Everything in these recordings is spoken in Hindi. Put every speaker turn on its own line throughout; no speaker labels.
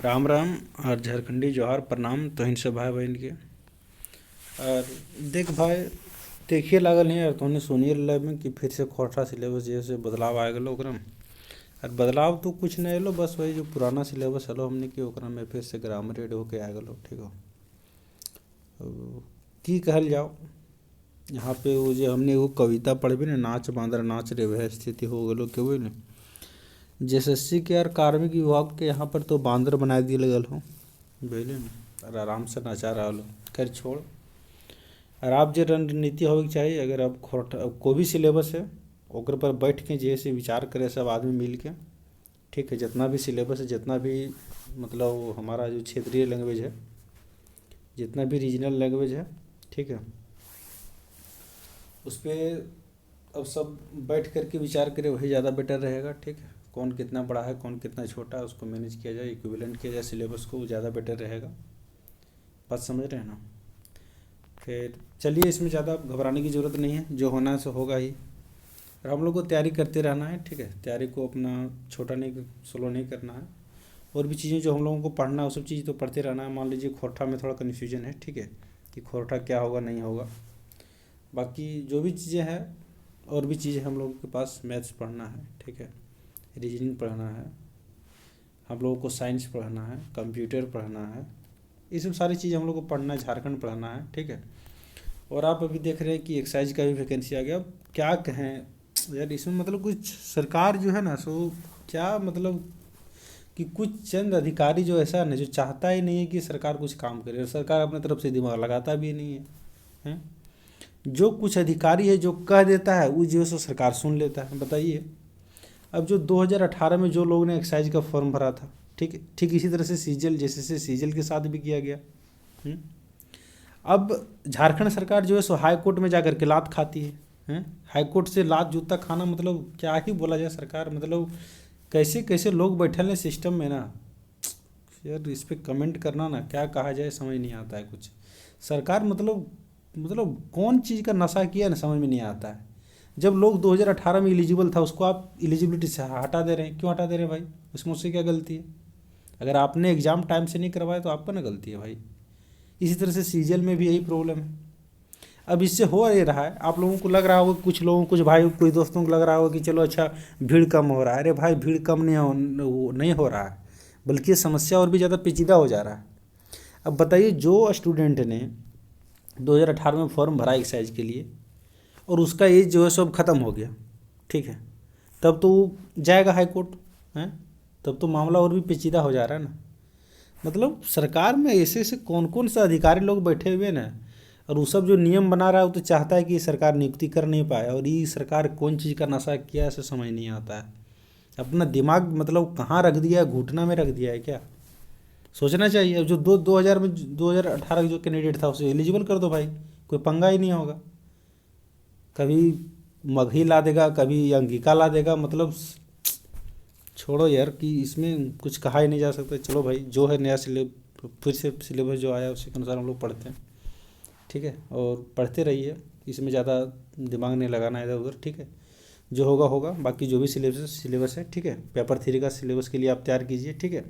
राम राम और झारखंडी जोहार प्रणाम तोहिन से भाई बहन के। और देख भाई, देखिए लागल है यार, तोहने सुनिए रहल में कि फिर से खोटा सिलेबस जैसे बदलाव आ गलो ओकरा में। और बदलाव तो कुछ नहीं एलो, बस वही जो पुराना सिलेबस हलो हमने कि ओकरा में फिर से ग्रामर एड होके आ गलो। ठीक हो, अब की कहल जाओ, यहाँ पे वो जो हमने वो कविता पढ़बे ना, नाच बांदर नाच रे वह स्थिति हो गलो के वो ने। जेएसएससी के यार कार्मिक विभाग के यहाँ पर तो बांदर बना दिए लगल हो बुझले न, और आराम से नचा रहा लो। खैर छोड़, और आप जो रणनीति होवे के चाहिए, अगर अब खोटा कोई भी सिलेबस है ओकर पर बैठ के जैसे विचार करे सब आदमी मिल के। ठीक है, जितना भी सिलेबस है, जितना भी मतलब हमारा जो क्षेत्रीय लैंग्वेज है, जितना भी रीजनल लैंग्वेज है, ठीक है, उस पर अब सब बैठ करके विचार करें, वही ज़्यादा बेटर रहेगा। ठीक है, कौन कितना बड़ा है कौन कितना छोटा है उसको मैनेज किया जाए, इक्विवेलेंट किया जाए सिलेबस को, ज़्यादा बेटर रहेगा। बात समझ रहे हैं ना। फिर चलिए, इसमें ज़्यादा घबराने की ज़रूरत नहीं है, जो होना है सो होगा ही। और हम लोग को तैयारी करते रहना है। ठीक है, तैयारी को अपना छोटा नहीं, स्लो नहीं करना है। और भी चीज़ें जो हम लोगों को पढ़ना है वो सब चीज़ तो पढ़ते रहना है। मान लीजिए खोरठा में थोड़ा कन्फ्यूजन है, ठीक है, कि खोरठा क्या होगा नहीं होगा। बाकी जो भी चीज़ें हैं, और भी चीज़ें हम लोगों के पास, मैथ्स पढ़ना है, ठीक है, रीजनिंग पढ़ना है, हम लोगों को साइंस पढ़ना है, कंप्यूटर पढ़ना है, ये सब सारी चीज़ हम लोग को पढ़ना है, झारखंड पढ़ना है। ठीक है, और आप अभी देख रहे हैं कि एक्साइज का भी वैकेंसी आ गया। अब क्या कहें यार, इसमें मतलब कुछ सरकार जो है ना सो, क्या मतलब कि कुछ चंद अधिकारी जो ऐसा ना, जो चाहता ही नहीं है कि सरकार कुछ काम करे, और सरकार अपने तरफ से दिमाग लगाता भी नहीं है, हैं? जो कुछ अधिकारी है जो कह देता है वो जो सो सरकार सुन लेता है। बताइए, अब जो 2018 में जो लोगों ने एक्साइज का फॉर्म भरा था, ठीक ठीक इसी तरह से सीजल, जैसे से सीजल के साथ भी किया गया। हम्म? अब झारखंड सरकार जो है सो हाई कोर्ट में जाकर के लात खाती है, हैं? हाई कोर्ट से लात जूता खाना, मतलब क्या ही बोला जाए। सरकार मतलब कैसे कैसे लोग बैठे हैं सिस्टम में ना यार, इस पे कमेंट करना ना क्या कहा जाए समझ नहीं आता है कुछ। सरकार मतलब कौन चीज़ का नशा किया ना समझ में नहीं आता है। जब लोग 2018 में एलिजिबल था उसको आप एलिजिबिलिटी से हटा दे रहे हैं, क्यों हटा दे रहे हैं भाई? उसमें उससे क्या गलती है? अगर आपने एग्ज़ाम टाइम से नहीं करवाया तो आपका ना गलती है भाई। इसी तरह से सीजल में भी यही प्रॉब्लम है। अब इससे हो ये रहा है, आप लोगों को लग रहा होगा, कुछ लोगों कुछ भाई कुछ दोस्तों को लग रहा होगा कि चलो अच्छा भीड़ कम हो रहा है। अरे भाई, भीड़ कम नहीं हो रहा है, बल्कि ये समस्या और भी ज़्यादा पेचीदा हो जा रहा है। अब बताइए, जो स्टूडेंट ने 2018 में फॉर्म भरा एक्साइज के लिए और उसका एज जो है सब ख़त्म हो गया, ठीक है, तब तो वो जाएगा हाई कोर्ट, हैं? तब तो मामला और भी पेचीदा हो जा रहा है ना। मतलब सरकार में ऐसे ऐसे कौन कौन से अधिकारी लोग बैठे हुए हैं ना, और वो सब जो नियम बना रहा है वो तो चाहता है कि सरकार नियुक्ति कर नहीं पाए, और ये सरकार कौन चीज़ का नशा किया है ऐसे समझ नहीं आता है। अपना दिमाग मतलब कहाँ रख दिया है, घुटना में रख दिया है क्या? सोचना चाहिए। अब जो 2000 में 2018 जो कैंडिडेट था उसे एलिजिबल कर दो भाई, कोई पंगा ही नहीं होगा। कभी मगही ला देगा, कभी अंगिका ला देगा, मतलब छोड़ो यार कि इसमें कुछ कहा ही नहीं जा सकता। चलो भाई, जो है नया फिर से सिलेबस जो आया उसी के अनुसार हम लोग पढ़ते हैं, ठीक है, और पढ़ते रहिए। इसमें ज़्यादा दिमाग नहीं लगाना है इधर उधर, ठीक है, जो होगा होगा। बाकी जो भी सिलेबस है, ठीक है, पेपर 3 का सिलेबस के लिए आप तैयार कीजिए, ठीक है।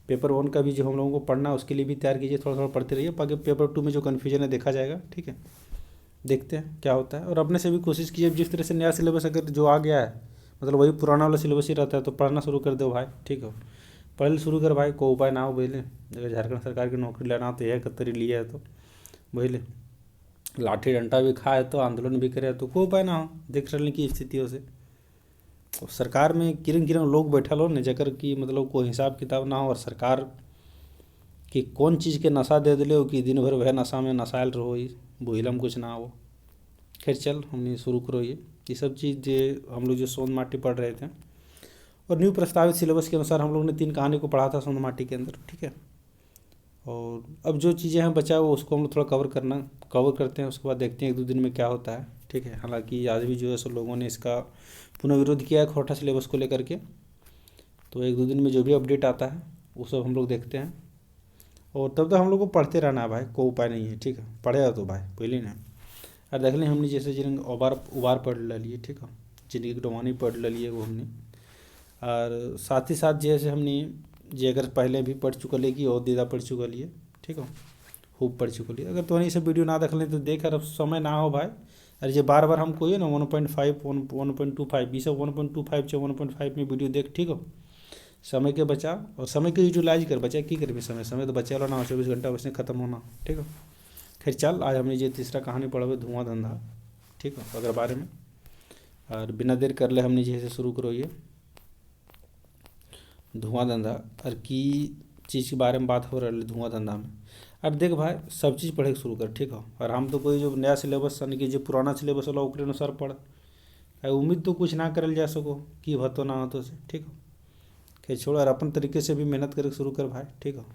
पेपर 1 का भी जो हम लोगों को पढ़ना है उसके लिए भी तैयार कीजिए, थोड़ा थोड़ा पढ़ते रहिए। बाकी पेपर 2 में जो कन्फ्यूजन है देखा जाएगा, ठीक है, देखते हैं क्या होता है। और अपने से भी कोशिश कीजिए, जिस तरह से नया सिलेबस अगर जो आ गया है, मतलब वही पुराना वाला सिलेबस ही रहता है, तो पढ़ना शुरू कर दो भाई, ठीक है। पढ़ने शुरू कर भाई, कोई उपाय ना हो बुझले। अगर झारखंड सरकार की नौकरी लेना हो तो यह कतरी लिया है तो बुझले, लाठी डंडा भी खाए तो आंदोलन भी करे तो कोई उपाय ना हो देख रहे की स्थितियों से। सरकार में किरंग किरंग लोग बैठल हो न, जकर की मतलब कोई हिसाब किताब ना हो, और सरकार कि कौन चीज़ के नशा दे दिले हो कि दिन भर वह नशा में नशायल रहो, बुझलम कुछ ना हो। खैर चल, हमने शुरू करो ये सब चीज़ जो हम लोग जो सोन माटी पढ़ रहे थे, और न्यू प्रस्तावित सिलेबस के अनुसार हम लोग ने 3 कहानी को पढ़ा था सोन माटी के अंदर, ठीक है। और अब जो चीज़ें हैं बचा वो उसको हम लोग थोड़ा कवर करते हैं, उसके बाद देखते हैं 1-2 दिन में क्या होता है, ठीक है। हालांकि आज भी जो है सब लोगों ने इसका पुनर्विरोध किया है खोटा सिलेबस को लेकर के, तो 1-2 दिन में जो भी अपडेट आता है वो सब हम लोग देखते हैं। और तब तक हम लोग को पढ़ते रहना है भाई, कोई उपाय नहीं है, ठीक है। पढ़ेगा तो भाई पहले ना, और देख लें हमने जैसे जिन उबार पढ़ लिए, ठीक है, जिनकी डोमानी पढ़ लिए वो हमने। और साथ ही साथ जैसे हमने जे अगर पहले भी पढ़ चुकल है कि और दीदा पढ़ चुकल है, ठीक हो, खूब पढ़ चुकल है। अगर तो सब वीडियो ना देख लें तो देख, अब समय ना हो भाई, अरे जे बार बार हम कोई ना 1.5 1.25 ये सब 1.25 से 1.5 में वीडियो देख, ठीक हो। समय के बचा और समय के यूटिलाइज कर, बचा की करबे समय, समय तो बचे वाला ना, 24 घंटा वैसे खत्म होना, ठीक हो। खैर चल, आज हमने ये तीसरा कहानी पढ़ावे धुआं धंधा, ठीक हो, अगर बारे में। और बिना देर कर ले हमने जैसे शुरू करो ये धुआं धंधा और की चीज़ के बारे में बात हो रही है धुआं धंधा में। अब देख भाई, सब चीज़ पढ़े के शुरू कर, ठीक हो। और हम तो कोई जो नया सिलेबस यानी कि जो पुराना सिलेबस वाला ओकरे अनुसार पढ़, उम्मीद तो कुछ ना करल जा सको कि होतो ना होतो से, ठीक हो। खैर छोड़, और अपन तरीके से भी मेहनत करे शुरू कर भाई, ठीक हो।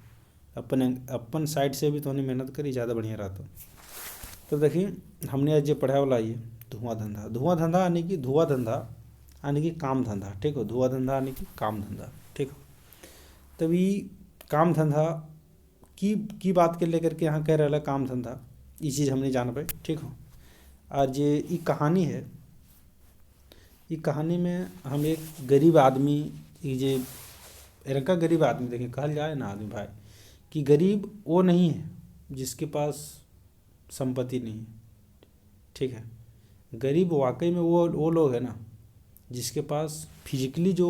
अपन साइड से भी तो मेहनत करी, ज़्यादा बढ़िया रहता। तो देखिए हमने आज जो पढ़ा वाला ये धुआं धंधा, धुआं धंधा यानी कि धुआं धंधा यानी कि काम धंधा, ठीक हो। धुआं धंधा यानी कि काम धंधा, ठीक हो। तभी काम धंधा की बात के लेकर के यहाँ कह रहा काम धंधा, ये चीज़ हमने जान पाए, ठीक हो। आज ये कहानी है, ये कहानी में हम एक गरीब आदमी, ये इनका गरीब आदमी देखिए कहल जाए ना आदमी भाई, कि गरीब वो नहीं है जिसके पास संपत्ति नहीं है, ठीक है। गरीब वाकई में वो लोग है ना जिसके पास फिजिकली जो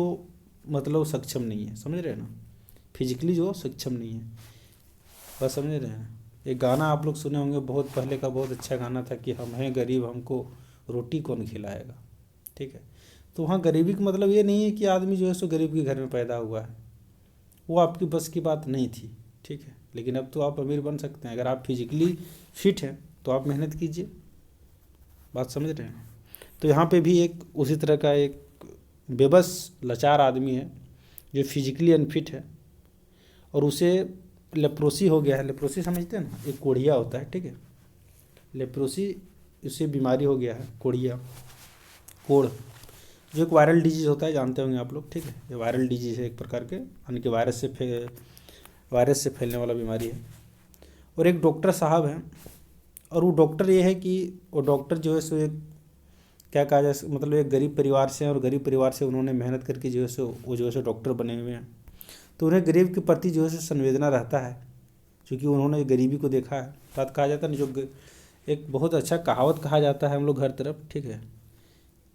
मतलब सक्षम नहीं है, समझ रहे हैं ना, फिजिकली जो सक्षम नहीं है, बस समझ रहे हैं। एक गाना आप लोग सुने होंगे बहुत पहले का, बहुत अच्छा गाना था कि हम हैं गरीब हमको रोटी कौन खिलाएगा, ठीक है। तो वहाँ गरीबी का मतलब ये नहीं है कि आदमी जो है सो गरीब के घर में पैदा हुआ है, वो आपकी बस की बात नहीं थी, ठीक है। लेकिन अब तो आप अमीर बन सकते हैं अगर आप फिजिकली फिट हैं तो आप मेहनत कीजिए, बात समझ रहे हैं। तो यहाँ पे भी एक उसी तरह का एक बेबस लाचार आदमी है जो फिजिकली अनफिट है और उसे लेप्रोसी हो गया है। लेप्रोसी समझते हैं ना, एक कोढ़िया होता है, ठीक है। लेप्रोसी उसे बीमारी हो गया है, कोढ़िया, कोढ़, जो एक वायरल डिजीज़ होता है, जानते होंगे आप लोग, ठीक है। ये वायरल डिजीज़ है एक प्रकार के, यानी कि वायरस से फैलने वाला बीमारी है। और एक डॉक्टर साहब हैं, और वो डॉक्टर ये है कि वो डॉक्टर जो है सो एक क्या कहा जाए, मतलब एक गरीब परिवार से हैं और गरीब परिवार से उन्होंने मेहनत करके जो है सो वो जो है सो डॉक्टर बने हुए हैं। तो उन्हें गरीब के प्रति जो है सो संवेदना रहता है, क्योंकि उन्होंने गरीबी को देखा है। बात कहा जाता है ना, जो एक बहुत अच्छा कहावत कहा जाता है हम लोग हर तरफ, ठीक है,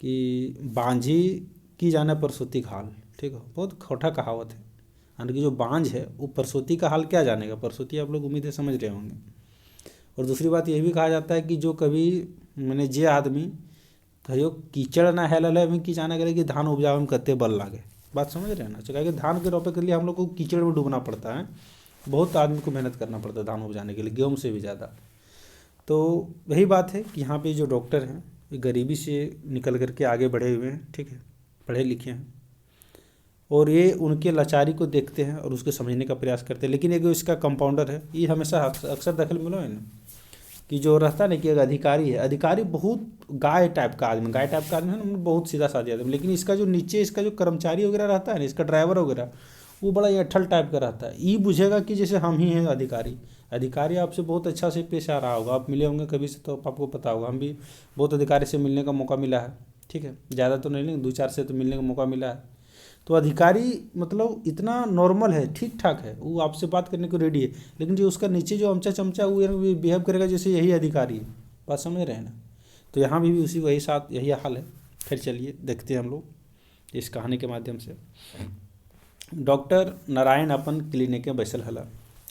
कि बांझी की जाने परसोती का हाल, ठीक है। बहुत खोटा कहावत है, यानी कि जो बांझ है वो परसोती का हाल क्या जानेगा, परसोती आप लोग उम्मीद है समझ रहे होंगे। और दूसरी बात यह भी कहा जाता है कि जो कभी मैंने जे आदमी कहियो कीचड़ ना हेलल है कि जाना करे कि धान उपजावे में कते बल लागे, बात समझ रहे हैं ना। क्या कि धान के रोपे के लिए हम लोग को कीचड़ में डूबना पड़ता है, बहुत आदमी को मेहनत करना पड़ता है धान उपजाने के लिए, गेहूँ से भी ज़्यादा। तो वही बात है कि यहाँ पे जो डॉक्टर हैं ये गरीबी से निकल करके आगे बढ़े हुए हैं, ठीक है, पढ़े लिखे हैं, और ये उनके लाचारी को देखते हैं और उसको समझने का प्रयास करते हैं। लेकिन एक इसका कंपाउंडर है, ये हमेशा अक्सर दखल मिलो है ना, कि जो रहता है ना कि एक अधिकारी है, अधिकारी बहुत गाय टाइप का आदमी है ना, बहुत सीधा साधा आदमी। लेकिन इसका जो नीचे इसका जो कर्मचारी वगैरह रहता है ना, इसका ड्राइवर वगैरह, वो बड़ा अट्ठल टाइप का रहता है। ये बुझेगा कि जैसे हम ही हैं अधिकारी। अधिकारी आपसे बहुत अच्छा से पेश आ रहा होगा, आप मिले होंगे कभी से तो आपको पता होगा। हम भी बहुत अधिकारी से मिलने का मौका मिला है, ठीक है, ज़्यादा तो नहीं, 2-4 से तो मिलने का मौका मिला है। तो अधिकारी मतलब इतना नॉर्मल है, ठीक ठाक है, वो आपसे बात करने को रेडी है। लेकिन जो उसका नीचे जो अमचा चमचा वो बिहेव करेगा जैसे यही अधिकारी है, बात समझ रहे हैं ना। तो यहाँ भी उसी वही साथ यही हाल है। फिर चलिए देखते हैं हम लोग इस कहानी के माध्यम से। डॉक्टर नारायण अपन क्लिनिक में बैसल हला।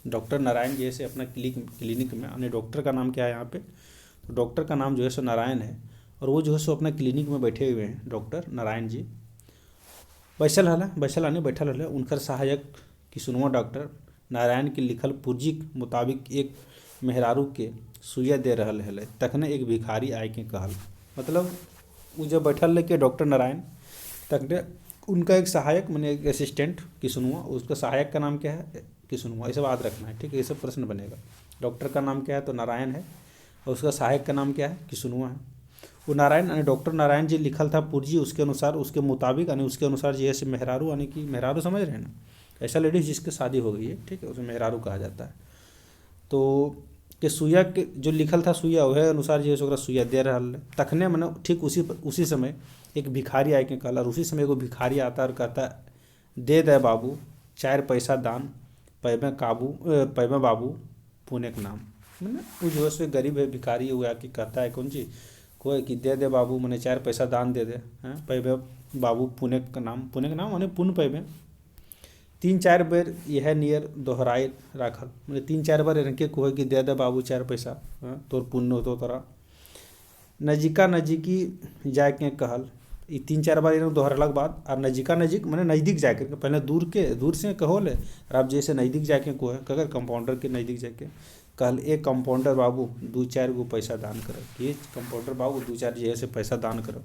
डॉक्टर नारायण जैसे अपना क्लिनिक में, यानी डॉक्टर का नाम क्या है यहाँ पे, तो डॉक्टर का नाम जो है सो नारायण है, और वो जो है सो अपना क्लिनिक में बैठे हुए हैं डॉक्टर नारायण जी। बैठल हला उनकर सहायक किसुनवा डॉक्टर नारायण के लिखल पूर्जी के मुताबिक एक मेहरारू के सुइया दे रहल है, तखने एक भिखारी आए के कहल। मतलब वो जब बैठल रहे के डॉक्टर नारायण, तखने उनका एक सहायक मैंने एक असिस्टेंट किसुनवा, उसका सहायक का नाम क्या है, किसुनवा, ये सब याद रखना है, ठीक है, ये सब प्रश्न बनेगा। डॉक्टर का नाम क्या है तो नारायण है, और उसका सहायक का नाम क्या है, किसुनवा है। वो नारायण यानी डॉक्टर नारायण जी लिखल था पूर्जी, उसके अनुसार, उसके मुताबिक, यानी उसके अनुसार जी ऐसे मेहरारू, यानी कि मेहरारू समझ रहे हैं ना, ऐसा लेडीज जिसकी शादी हो गई है, ठीक है, उसे मेहरारू कहा जाता है। तो के सुइया के जो लिखल था सुइया वह अनुसार जो है सुइया दे रहा है। तखने मैंने ठीक उसी समय एक भिखारी आए के कहला, और उसी समय एगो भिखारी आता और कहता दे दे बाबू 4 पैसा दान पैमे बाबू पुण्य के नाम। मैंने वो जो है सो गरीब है, भिखारी है, वो आके कहता है कौन चीज कोई कि दे दे बाबू, मैंने 4 पैसा दान दे दे हैं पैबे बाबू पुण्य का नाम। पुण्य का नाम माने पुण्य पैबे। 3-4 बेर यह नियर दोहराए राखल, मैंने 3-4 बार इनके कोहे कि दे दे बाबू 4 पैसा, तोर पुण्य होतो तोरा। नजीका नजीकी जाए के कहल, ये 3-4 बार इन्होंने दोहराला के बाद और नजीका नजीक मैंने नज़दीक जाके, पहले दूर से कहो ले और आप जैसे नज़दीक जाके कोहे कगर कंपाउंडर के नज़दीक जाके कहल, एक कंपाउंडर बाबू 2-4 गो पैसा दान कर, कि कंपाउंडर बाबू 2-4 जैसे पैसा दान करो।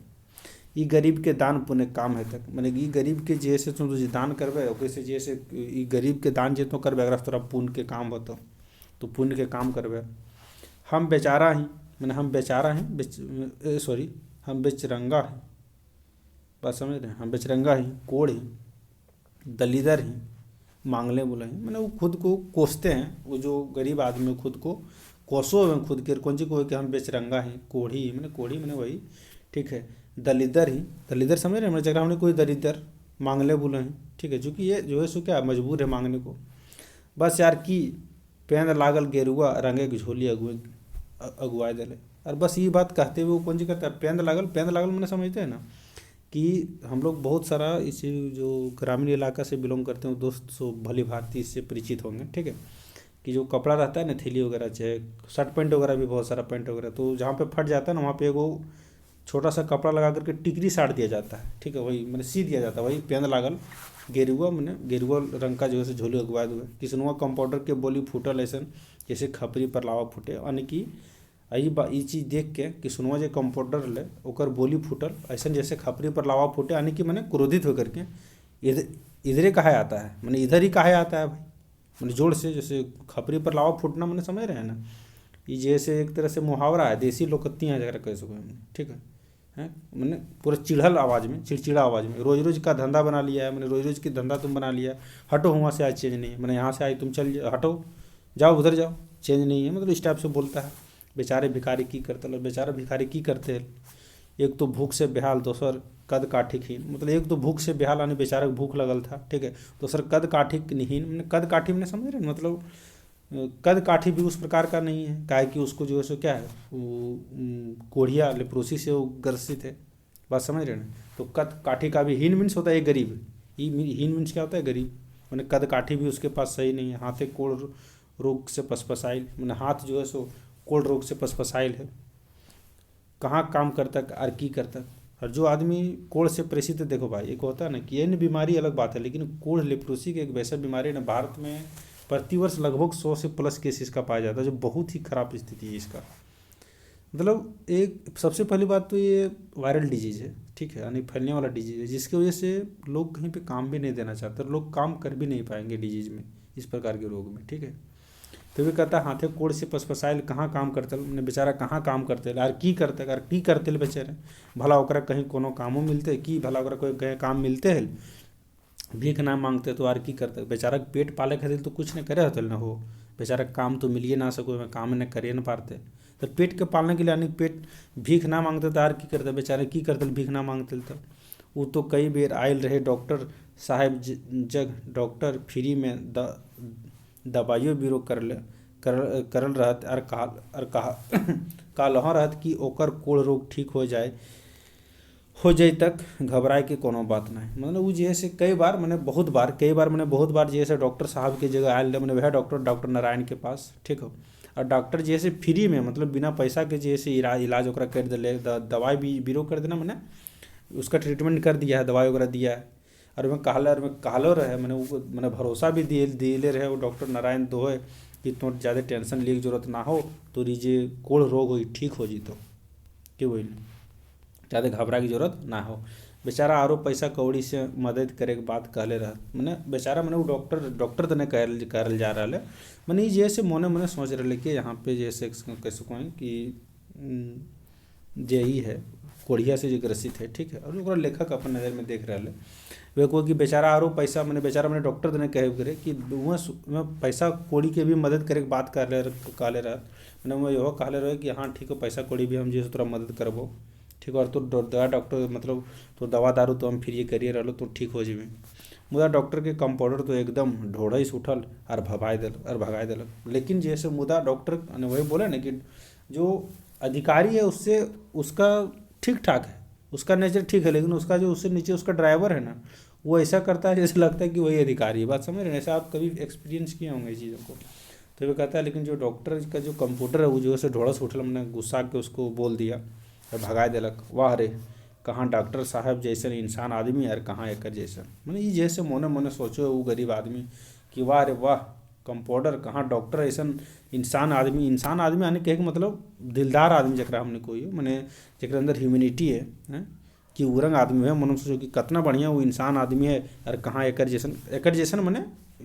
ई गरीब के दान पुण्य काम है तक, मैंने ई गरीब के जैसे तुम तुझे दान करबे ओकरे जैसे ई गरीब के दान जितो करबे अगर तोरा पुण्य के काम होतो तो पुण्य के काम करबे। हम बेचारा ही, मैंने हम बेचारा हैं सॉरी हम बेचरंगा हैं, बात समझ रहे हैं, हम बेचरंगा ही, कोढ़ ही, दलीदर ही, मांगले बोला ही, मैंने वो खुद को कोसते हैं। वो जो गरीब आदमी खुद को कोसो हैं, खुद के कौन सी को कि हम बेचरंगा हैं, कोढ़ी, मैंने कोढ़ी मैंने वही ठीक है। दलीदर ही, दलीदर समझ रहे हैं, मैंने जगह हमने कोई दलीदर मांगले बोले हैं ठीक है, चूँकि ये जो है सो क्या मजबूर है मांगने को। बस यार की पेंद लागल गेरुआ रंगे की झोली अगुआ दिले, और बस ये बात कहते हुए वो कौन सी कहता है पेंद लागल मैंने समझते हैं ना कि हम लोग बहुत सारा इसी जो ग्रामीण इलाका से बिलोंग करते हैं दोस्त सो भली भांति इससे परिचित होंगे ठीक है, कि जो कपड़ा रहता है ना थैली वगैरह चाहे शर्ट पैंट वगैरह भी बहुत सारा पैंट वगैरह, तो जहाँ पे फट जाता है ना वहाँ पे एगो छोटा सा कपड़ा लगा करके टिकरी साट दिया जाता है ठीक है, वही मैंने सी दिया जाता है, वही पेंद लागल गेरुआ मैंने गेरुआ रंग का जो है झोली अगवा हुए किसनुआ कंपाउंडर के बोली फूटल ऐसा जैसे खपरी पर लावा फूटे, यानी कि यही चीज़ देख के कि सुनवा जो कंपाउंडर ले ओकर बोली फूटल ऐसा जैसे खपरी पर लावा फूटे, यानी कि मैंने क्रोधित होकर के इधरे कहा आता है, मैंने इधर ही कहा आता है भाई, मैंने जोड़ से जैसे खपरी पर लावा फूटना मैंने समझ रहे हैं ना, ये जैसे एक तरह से मुहावरा है, देसी लोकत्ती हैं जगह कह सको ठीक है मैंने पूरा चिढ़ल आवाज़ में चिड़चिड़ा आवाज़ में रोज़ रोज़ का धंधा बना लिया है, मैंने रोज़ रोज़ की धंधा तुम बना लिया है, हटो वहाँ से आज चेंज नहीं है, मैंने यहाँ से आई तुम चल हटो जाओ उधर जाओ चेंज नहीं है, मतलब इस टाइप से बोलता है। बेचारे भिखारी की करते लो, बेचारा भिखारी की करते हैं, एक तो भूख से बेहाल दोसर कद काठिक हीन, मतलब एक तो भूख से बेहाल यानी बेचारा भूख लगल था ठीक है, दोसर कद काठिक हीन, मैंने कद काठी मैंने समझ रहे मतलब कद काठी भी उस प्रकार का नहीं है, काहे कि उसको जो है सो क्या है वो कोढ़िया लेप्रोसी से वो ग्रसित है, बात समझ रहे हैं। तो कद काठी का भी हीन मीन्स होता है गरीब, हीन मीन्स क्या होता है गरीब, मैंने कद काठी भी उसके पास सही नहीं है, हाथे कोढ़ रोग से पसपसाइल, मैंने हाथ जो है सो कोल्ड रोग से पसपसाइल है, कहाँ काम करता और की करता। और जो आदमी कोढ़ से प्रेषित है, देखो भाई एक होता है ना कि ये बीमारी अलग बात है, लेकिन कोढ़ लेप्रोसी की एक वैसा बीमारी ना भारत में प्रतिवर्ष लगभग 100 से प्लस केस इसका पाया जाता है, जो बहुत ही खराब स्थिति है इसका। मतलब एक सबसे पहली बात तो ये वायरल डिजीज़ है ठीक है, यानी फैलने वाला डिजीज़ है, जिसकी वजह से लोग कहीं पे काम भी नहीं देना चाहते, लोग काम कर भी नहीं पाएंगे डिजीज़ में, इस प्रकार के रोग में ठीक है। तो वे कहता हाथे कोड़ से पसपसाइल कहाँ काम करते मैंने बेचारा कहाँ काम करते यार की करते बेचारे, भला ओकरा कहीं कोनो कामों मिलते कि भला ओकरा कोई कहीं काम मिलते है, भीख ना मांगते तो यार की करते, बेचारा पेट पाले खातिर तो कुछ नहीं करे होते ना हो, बेचारा काम तो मिलिए ना सको मैं काम न करिए न पाते, तो पेट के पालने के लिए यानी पेट भीख ना मांगते तो यार की करते, बेचारे की करते भीख ना मांगते तो वो तो कई बेर आयल रहे डॉक्टर साहब जग डॉक्टर फ्री में दवाइयों बीरो करल रहत और कहा कहलहाँ रहत कि ओकर कोढ़ रोग ठीक हो जाए तक घबराए के कोनो बात नहीं, मतलब वो जैसे कई बार मैंने बहुत बार जैसे डॉक्टर साहब के जगह आयल मैंने वह डॉक्टर नारायण के पास ठीक हो, और डॉक्टर जैसे फ्री में मतलब बिना पैसा के जैसे इलाज वगैरह कर दिले, दवाई भी बीरो कर देना, मैंने उसका ट्रीटमेंट कर दिया है, दवाई वगैरह दिया है, और मैं कहलो रहे मैंने भरोसा भी दिले रहे वो डॉक्टर नारायण दोहे कि तो ज़्यादा टेंशन लिए जरूरत ना हो, तो जे कोढ़ रोग हो ठीक हो जी, तो क्यों वही ज़्यादा घबरा की जरूरत ना हो, बेचारा आरो पैसा कौड़ी से मदद करे के बात कहले रह, मैंने बेचारा मैंने वो डॉक्टर तो नहीं करल जा रहा है, मैंने जैसे मोने सोच रहे कि यहाँ पे जैसे कैसे कहें कि यही है कोढ़िया से जो ग्रसित है ठीक है, और ओकरा लेखक अपन नज़र में देख रहा है वे को कि बेचारा आरो पैसा मैंने डॉक्टर तो नहीं कहे करे कि वहाँ पैसा कौड़ी के भी मदद करे के बात कहले रहा, मैंने वो यहो कहले रहे कि हाँ ठीक है पैसा कौड़ी भी हम जैसे तोरा मदद करबो ठीक है, और तो दवा डॉक्टर मतलब तो दवा दारू तो हम फ्री करिए रहो तो ठीक हो जेबे, मुदा डॉक्टर के कंपाउंडर तो एकदम ढोड़ई से उठल और भगाए दिलक। लेकिन जैसे मुदा डॉक्टर ने वही बोला ना कि जो अधिकारी है उससे उसका ठीक ठाक है, उसका नेचर ठीक है, लेकिन उसका जो उससे नीचे उसका ड्राइवर है ना, वो ऐसा करता है जैसे लगता है कि वही अधिकारी है। बात समझ रहे हैं? ऐसा आप कभी एक्सपीरियंस किए होंगे इस चीज़ों को। तो वो कहता है लेकिन जो डॉक्टर का जो कंप्यूटर है वो जो है ढोड़ा से उठल, हमने गुस्सा के उसको बोल दिया और भगाए दिलक। वाह रे, कहाँ डॉक्टर साहब जैसन इंसान आदमी और कहाँ एकर जैसन। मैंने ये जैसे मोने मोने सोचो वो गरीब आदमी कि वाह रे वाह, कंपाउंडर कहाँ डॉक्टर ऐसन इंसान आदमी आने के मतलब दिलदार आदमी जरा हमने कोई मैंने जरा अंदर ह्यूमैनिटी है, हैं? कि उरंग आदमी है, मन सोचो कि कितना बढ़िया वो इंसान आदमी है और कहाँ एकर जैसन मैंने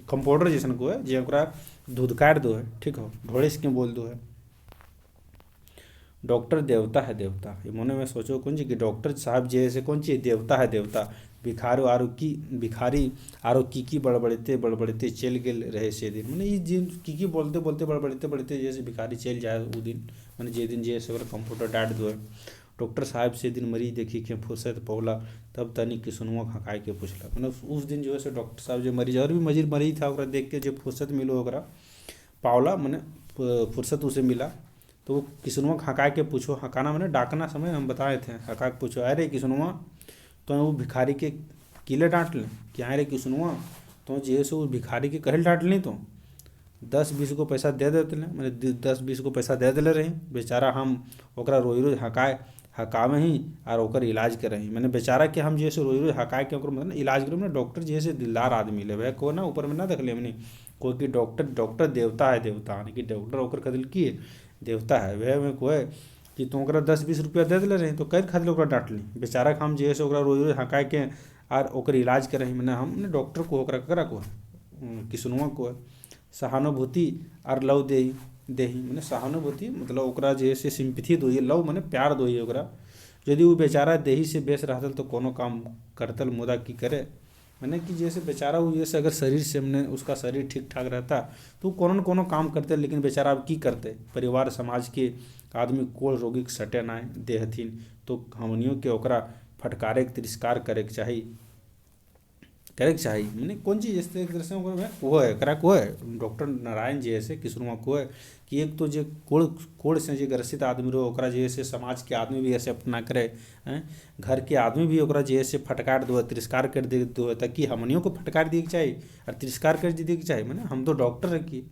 कंपाउंडर जैसन को है जो धुधकार दो है, ठीक हो, ढोड़े से क्यों बोल दो है। डॉक्टर देवता है देवता, ये मोने में सोचो कौन जी कि डॉक्टर साहब जैसे कौन चीज देवता है देवता। भिखारी आरो की बड़बड़ते चल गेल रहे से दिन। मैंने ये जिन की बोलते बोलते बड़बड़ते जैसे भिखारी चल जाए वो दिन, मैंने जे दिन जैसे कंप्यूटर डांट दो है। डॉक्टर साहब से दिन मरीज देखी के फुर्सत पौला, तब तनी किसनुआ खकाए के पूछला। मतलब उस दिन जो है डॉक्टर साहब जो मरीज और भी मरीज था ओकरा देख के जो फुर्सत मिलो ओकरा पावला, मैंने फुर्सत उसे मिला। तो वो किसनुआ हका के पूछो, हकाना मैंने डाकना समय हम बताए थे, हका के पूछो अरे किसनुआ तो वो भिखारी के किले डांट लें कि हाँ रे किसनुआ तो जैसे उस भिखारी के कहल डांट ली तो 10-20 को पैसा दे देते मैंने 10-20 को पैसा दे दिले रही बेचारा, हम ओकरा रोज हकावे ही और ओकर इलाज करे ही। मैंने बेचारा के हम जैसे रोज हकाए के ओकर मतलब इलाज करे। मैंने डॉक्टर जैसे दिलदार आदमी ले वह को ना ऊपर में ना देख ले मैंने कोई कि डॉक्टर देवता है देवता, यानी कि डॉक्टर ओकर खदिल की देवता है वह में कोई कि तुम ओकरा 10-20 रुपया दे दिले रही तो कैद खातिर ओकरा डांट ली। बेचारा के हम जैसे ओकरा रोज हकाए के और ओकर इलाज करे ही। मैंने हमने डॉक्टर को ओकरा करा को किसनुआ को सहानुभूति और लव देही मैंने सहानुभूति मतलब ओकरा जैसे सिंपथी दो लव मैंने प्यार दो ओकरा। यदि वो बेचारा देही से बेस रहतल तो कोनो काम करतल, मुदा की करे। मैंने कि जैसे बेचारा वो जैसे अगर शरीर से हमने उसका शरीर ठीक ठाक रहता तो कोनो न कोनो काम करते, लेकिन बेचारा अब की करते, परिवार समाज के आदमी कोल रोगी के सटे ना देहथिन तो हमनियों के ओकरा फटकारे के तिरस्कार करे के चाही। मैंने कौन चीज़ इस तरह से वो है करा को है डॉक्टर नारायण जी ऐसे किसनुआ को है कि एक तो जो कोड़ से जो ग्रसित आदमी रहो ओकरा जैसे समाज के आदमी भी ऐसे अपना करे, घर के आदमी भी ओकरा जैसे फटकार दो तिरस्कार कर दे दो, ताकि हमनियों को फटकार दिए के चाहिए और तिरस्कार कर दिए के चाहिए। मैंने हम तो डॉक्टर है कि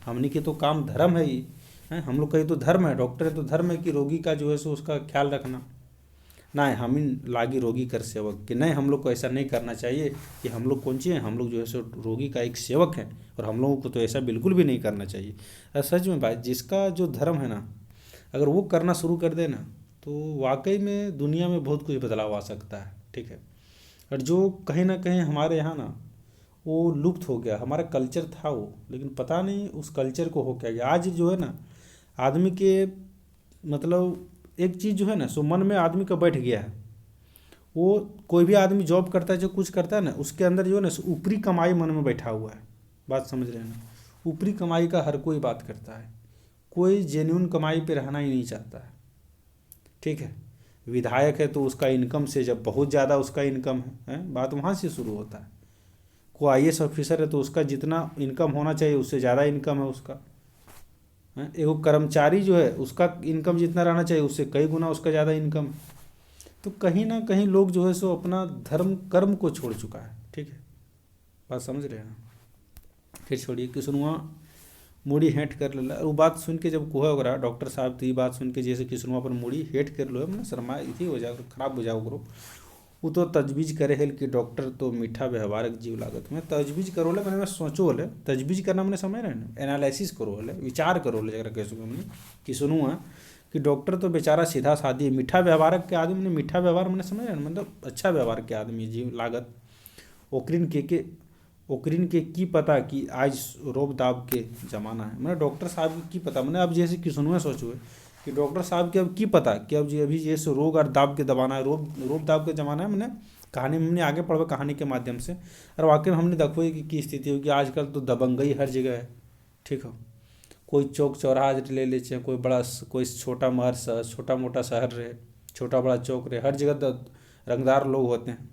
हमनी के तो काम धर्म है ही, हम लोग का ये तो धर्म है, डॉक्टर है तो धर्म है कि रोगी का जो है सो उसका ख्याल रखना ना है। हम ही लागी रोगी कर सेवक कि नहीं, हम लोग को ऐसा नहीं करना चाहिए कि हम लोग कौन चाहिए, हम लोग जो है सो रोगी का एक सेवक है और हम लोगों को तो ऐसा बिल्कुल भी नहीं करना चाहिए। और सच में भाई जिसका जो धर्म है ना अगर वो करना शुरू कर दे ना तो वाकई में दुनिया में बहुत कुछ बदलाव आ सकता है, ठीक है। और जो कहीं ना कहीं हमारे यहाँ ना वो लुप्त हो गया, हमारा कल्चर था वो, लेकिन पता नहीं उस कल्चर को हो क्या गया। आज जो है ना आदमी के मतलब एक चीज़ जो है ना सो मन में आदमी का बैठ गया है। वो कोई भी आदमी जॉब करता है जो कुछ करता है ना उसके अंदर जो है ना ऊपरी कमाई मन में बैठा हुआ है। बात समझ रहे हैं ना, ऊपरी कमाई का हर कोई बात करता है, कोई जेन्युइन कमाई पे रहना ही नहीं चाहता है, ठीक है। विधायक है तो उसका इनकम से जब बहुत ज़्यादा उसका इनकम है बात वहाँ से शुरू होता है। कोई IAS ऑफिसर है तो उसका जितना इनकम होना चाहिए उससे ज़्यादा इनकम है उसका, एगो कर्मचारी जो है उसका इनकम जितना रहना चाहिए उससे कई गुना उसका ज़्यादा इनकम। तो कहीं ना कहीं लोग जो है सो अपना धर्म कर्म को छोड़ चुका है, ठीक है। बात समझ रहे हैं ना। फिर छोड़िए किसनुआ मूड़ी हेट कर लेला, वो बात सुन के जब कोहे ओकरा डॉक्टर साहब तो ये बात सुन के जैसे किसनुआ पर मूड़ी हेट कर लो मैंने शर्मा इथी हो जाओ खराब हो जाओ करो। वो तो तजवीज करे है कि डॉक्टर तो मीठा व्यवहारक जीव लागत में तजवीज करो ले मैंने सोचो ले तजवीज करना मैंने समझ रहे ना एनालिसिस करो ले विचार करो ले जरा कह मैंने कि सुनूँ कि डॉक्टर तो बेचारा सीधा सादी मीठा व्यवहारक के आदमी ने मीठा व्यवहार मैंने समझ रहे मतलब अच्छा व्यवहार के आदमी जीव लागत। ओकरिन के की पता कि आज रोब दाब के ज़माना है। मैंने डॉक्टर साहब की पता मैंने अब जैसे कि सुनूँ सोचो कि डॉक्टर साहब के अब की पता कि अब अभी जैसे रोग और दाब के दबाना है रोग दाब के ज़माना है। मैंने कहानी में हमने आगे पढ़ा कहानी के माध्यम से और वाकई में हमने देखो कि स्थिति हो कि आजकल तो दबंगई हर जगह है, ठीक हो। कोई चौक चौराहा ले लीजिए कोई बड़ा कोई छोटा महर छोटा मोटा शहर रहे छोटा बड़ा चौक रहे हर जगह रंगदार लोग होते हैं।